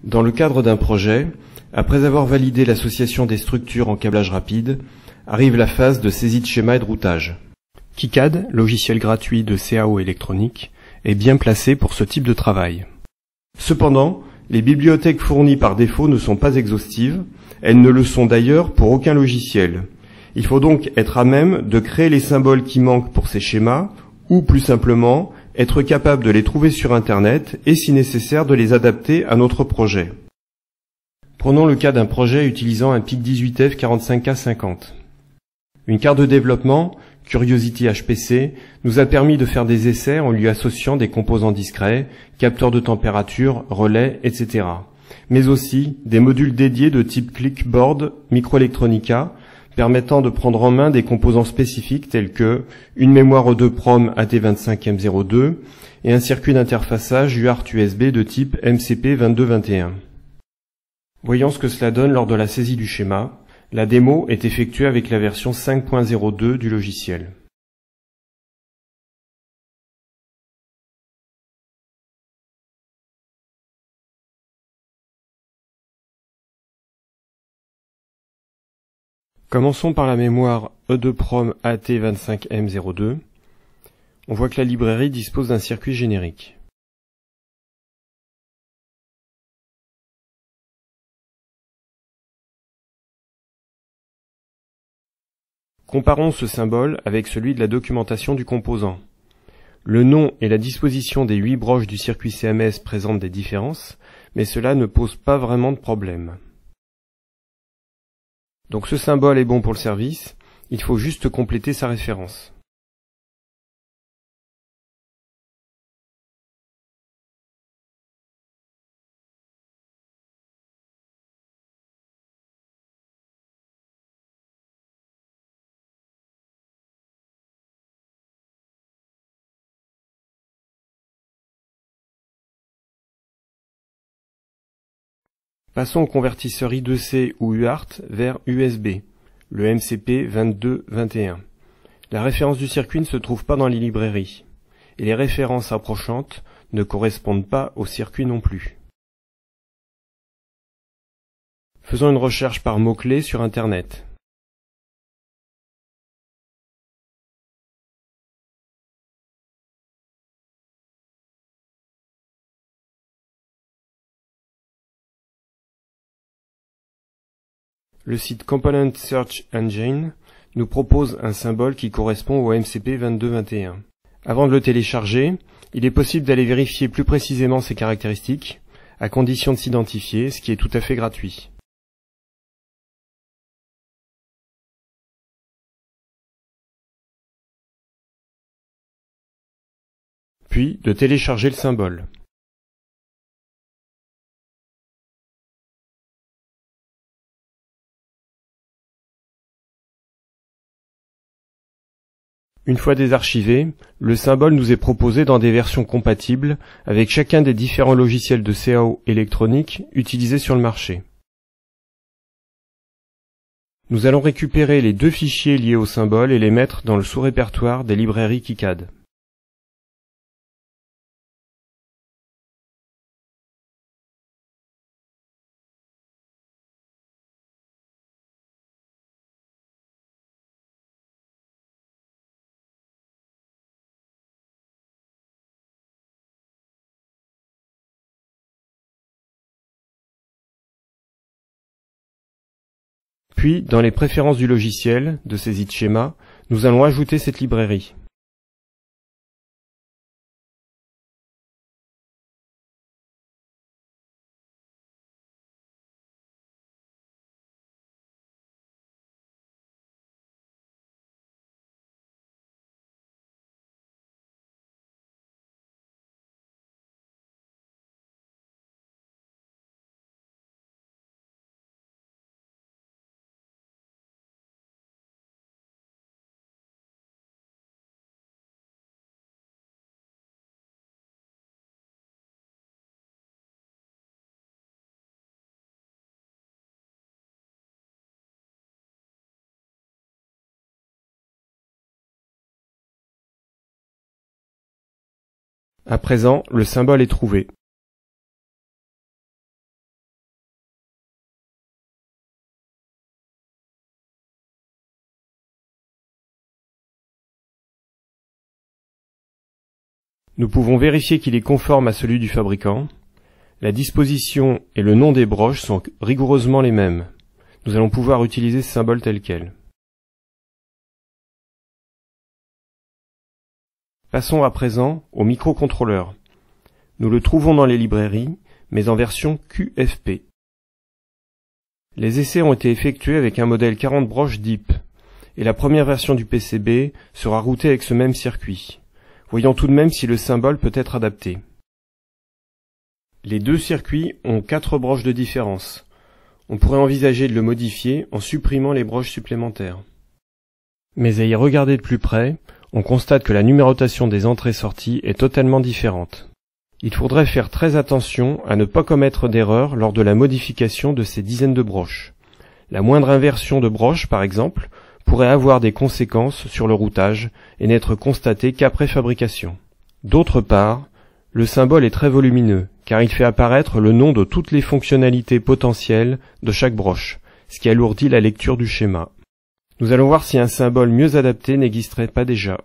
Dans le cadre d'un projet, après avoir validé l'association des structures en câblage rapide, arrive la phase de saisie de schéma et de routage. KiCad, logiciel gratuit de CAO électronique, est bien placé pour ce type de travail. Cependant, les bibliothèques fournies par défaut ne sont pas exhaustives, elles ne le sont d'ailleurs pour aucun logiciel. Il faut donc être à même de créer les symboles qui manquent pour ces schémas, ou plus simplement, être capable de les trouver sur Internet et si nécessaire de les adapter à notre projet. Prenons le cas d'un projet utilisant un PIC 18F 45K50. Une carte de développement, Curiosity HPC, nous a permis de faire des essais en lui associant des composants discrets, capteurs de température, relais, etc. Mais aussi des modules dédiés de type Clickboard Microelectronica, permettant de prendre en main des composants spécifiques tels que une mémoire EEPROM AT25M02 et un circuit d'interfaçage UART USB de type MCP2221. Voyons ce que cela donne lors de la saisie du schéma. La démo est effectuée avec la version 5.02 du logiciel. Commençons par la mémoire EEPROM AT25M02. On voit que la librairie dispose d'un circuit générique. Comparons ce symbole avec celui de la documentation du composant. Le nom et la disposition des 8 broches du circuit CMS présentent des différences, mais cela ne pose pas vraiment de problème. Donc ce symbole est bon pour le service, il faut juste compléter sa référence. Passons au convertisseur I2C ou UART vers USB, le MCP2221. La référence du circuit ne se trouve pas dans les librairies, et les références approchantes ne correspondent pas au circuit non plus. Faisons une recherche par mots-clés sur Internet. Le site Component Search Engine nous propose un symbole qui correspond au MCP2221. Avant de le télécharger, il est possible d'aller vérifier plus précisément ses caractéristiques, à condition de s'identifier, ce qui est tout à fait gratuit. Puis de télécharger le symbole. Une fois désarchivé, le symbole nous est proposé dans des versions compatibles avec chacun des différents logiciels de CAO électronique utilisés sur le marché. Nous allons récupérer les 2 fichiers liés au symbole et les mettre dans le sous-répertoire des librairies KiCad. Puis, dans les préférences du logiciel, de saisie de schéma, nous allons ajouter cette librairie. À présent, le symbole est trouvé. Nous pouvons vérifier qu'il est conforme à celui du fabricant. La disposition et le nom des broches sont rigoureusement les mêmes. Nous allons pouvoir utiliser ce symbole tel quel. Passons à présent au microcontrôleur. Nous le trouvons dans les librairies, mais en version QFP. Les essais ont été effectués avec un modèle 40 broches DIP, et la première version du PCB sera routée avec ce même circuit. Voyons tout de même si le symbole peut être adapté. Les deux circuits ont 4 broches de différence. On pourrait envisager de le modifier en supprimant les broches supplémentaires. Mais à y regarder de plus près, on constate que la numérotation des entrées-sorties est totalement différente. Il faudrait faire très attention à ne pas commettre d'erreur lors de la modification de ces dizaines de broches. La moindre inversion de broche, par exemple, pourrait avoir des conséquences sur le routage et n'être constatée qu'après fabrication. D'autre part, le symbole est très volumineux, car il fait apparaître le nom de toutes les fonctionnalités potentielles de chaque broche, ce qui alourdit la lecture du schéma. Nous allons voir si un symbole mieux adapté n'existerait pas déjà.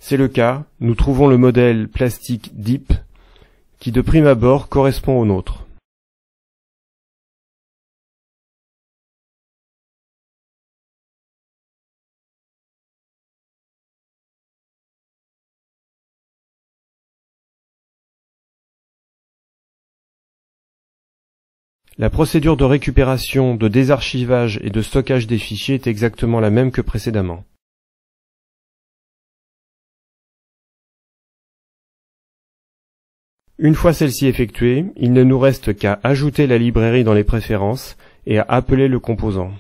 C'est le cas, nous trouvons le modèle plastique DIP, qui de prime abord correspond au nôtre. La procédure de récupération, de désarchivage et de stockage des fichiers est exactement la même que précédemment. Une fois celle-ci effectuée, il ne nous reste qu'à ajouter la librairie dans les préférences et à appeler le composant.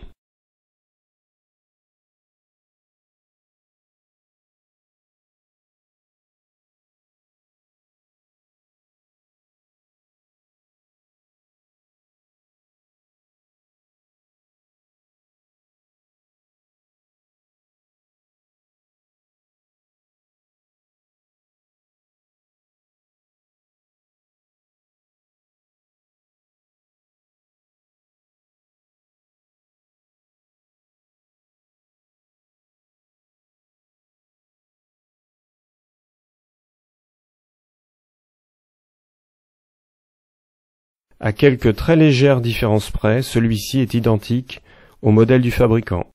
À quelques très légères différences près, celui-ci est identique au modèle du fabricant.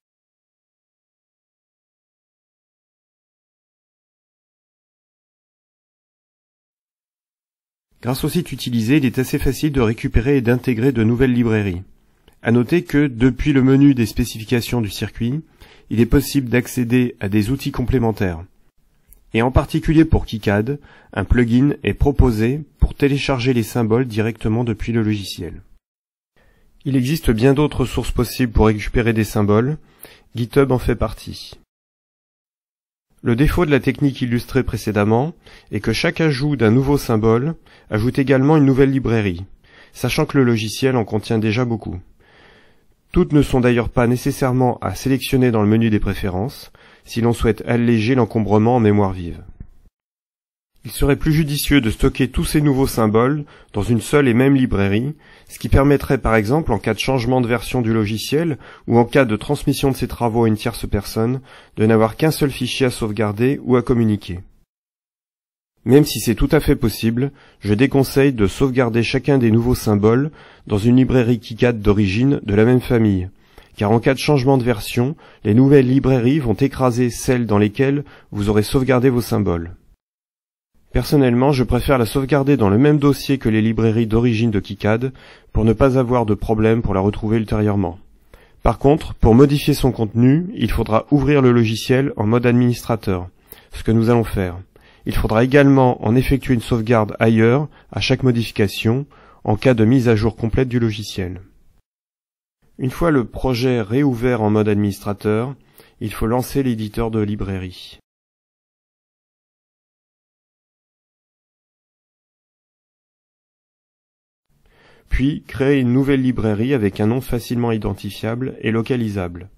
Grâce au site utilisé, il est assez facile de récupérer et d'intégrer de nouvelles librairies. À noter que, depuis le menu des spécifications du circuit, il est possible d'accéder à des outils complémentaires. Et en particulier pour KiCad, un plugin est proposé pour télécharger les symboles directement depuis le logiciel. Il existe bien d'autres sources possibles pour récupérer des symboles, GitHub en fait partie. Le défaut de la technique illustrée précédemment est que chaque ajout d'un nouveau symbole ajoute également une nouvelle librairie, sachant que le logiciel en contient déjà beaucoup. Toutes ne sont d'ailleurs pas nécessairement à sélectionner dans le menu des préférences, si l'on souhaite alléger l'encombrement en mémoire vive. Il serait plus judicieux de stocker tous ces nouveaux symboles dans une seule et même librairie, ce qui permettrait par exemple en cas de changement de version du logiciel ou en cas de transmission de ses travaux à une tierce personne, de n'avoir qu'un seul fichier à sauvegarder ou à communiquer. Même si c'est tout à fait possible, je déconseille de sauvegarder chacun des nouveaux symboles dans une librairie KiCad d'origine de la même famille, car en cas de changement de version, les nouvelles librairies vont écraser celles dans lesquelles vous aurez sauvegardé vos symboles. Personnellement, je préfère la sauvegarder dans le même dossier que les librairies d'origine de KiCad pour ne pas avoir de problème pour la retrouver ultérieurement. Par contre, pour modifier son contenu, il faudra ouvrir le logiciel en mode administrateur, ce que nous allons faire. Il faudra également en effectuer une sauvegarde ailleurs à chaque modification en cas de mise à jour complète du logiciel. Une fois le projet réouvert en mode administrateur, il faut lancer l'éditeur de librairie. Puis, créer une nouvelle librairie avec un nom facilement identifiable et localisable.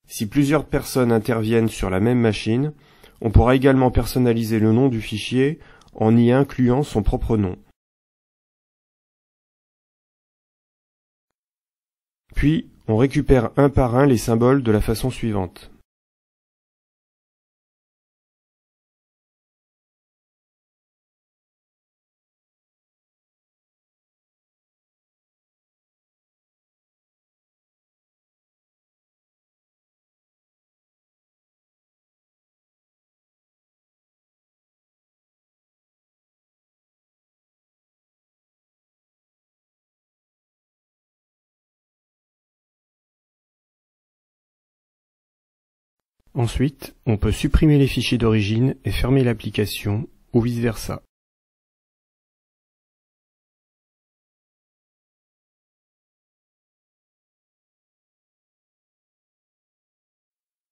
Si plusieurs personnes interviennent sur la même machine, On pourra également personnaliser le nom du fichier en y incluant son propre nom. Puis, on récupère un par un les symboles de la façon suivante. Ensuite, on peut supprimer les fichiers d'origine et fermer l'application, ou vice-versa.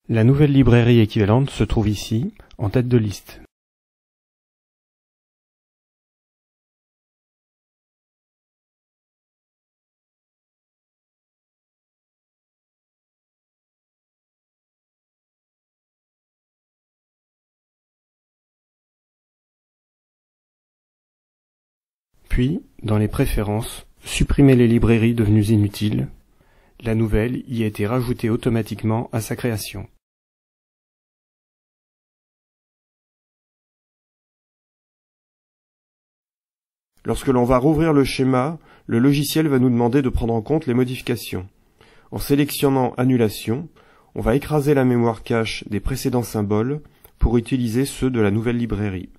La nouvelle librairie équivalente se trouve ici, en tête de liste. Puis, dans les préférences, supprimez les librairies devenues inutiles. La nouvelle y a été rajoutée automatiquement à sa création. Lorsque l'on va rouvrir le schéma, le logiciel va nous demander de prendre en compte les modifications. En sélectionnant Annulation, on va écraser la mémoire cache des précédents symboles pour utiliser ceux de la nouvelle librairie.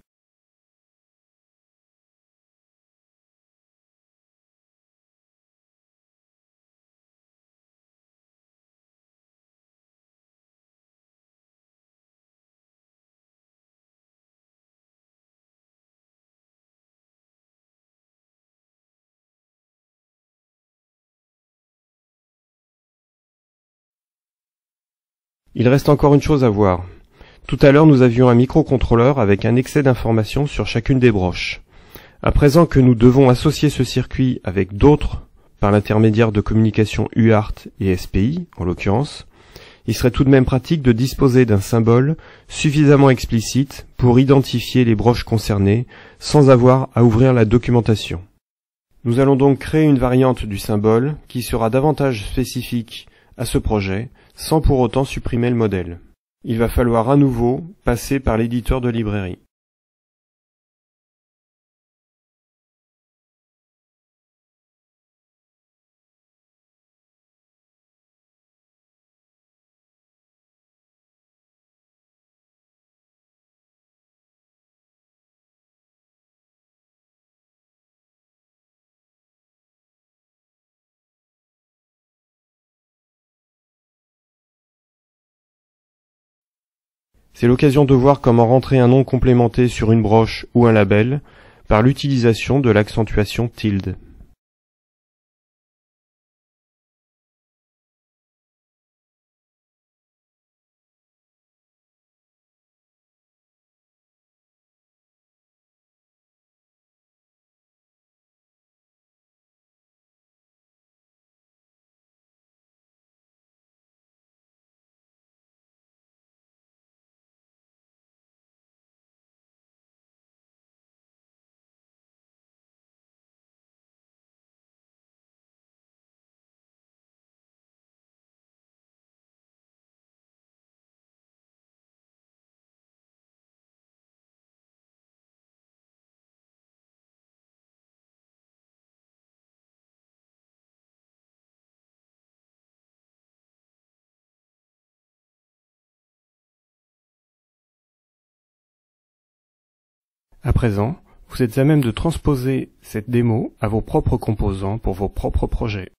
Il reste encore une chose à voir. Tout à l'heure, nous avions un microcontrôleur avec un excès d'informations sur chacune des broches. À présent que nous devons associer ce circuit avec d'autres par l'intermédiaire de communication UART et SPI, en l'occurrence, il serait tout de même pratique de disposer d'un symbole suffisamment explicite pour identifier les broches concernées sans avoir à ouvrir la documentation. Nous allons donc créer une variante du symbole qui sera davantage spécifique à ce projet, sans pour autant supprimer le modèle. Il va falloir à nouveau passer par l'éditeur de librairie. C'est l'occasion de voir comment rentrer un nom complémenté sur une broche ou un label par l'utilisation de l'accentuation tilde. À présent, vous êtes à même de transposer cette démo à vos propres composants pour vos propres projets.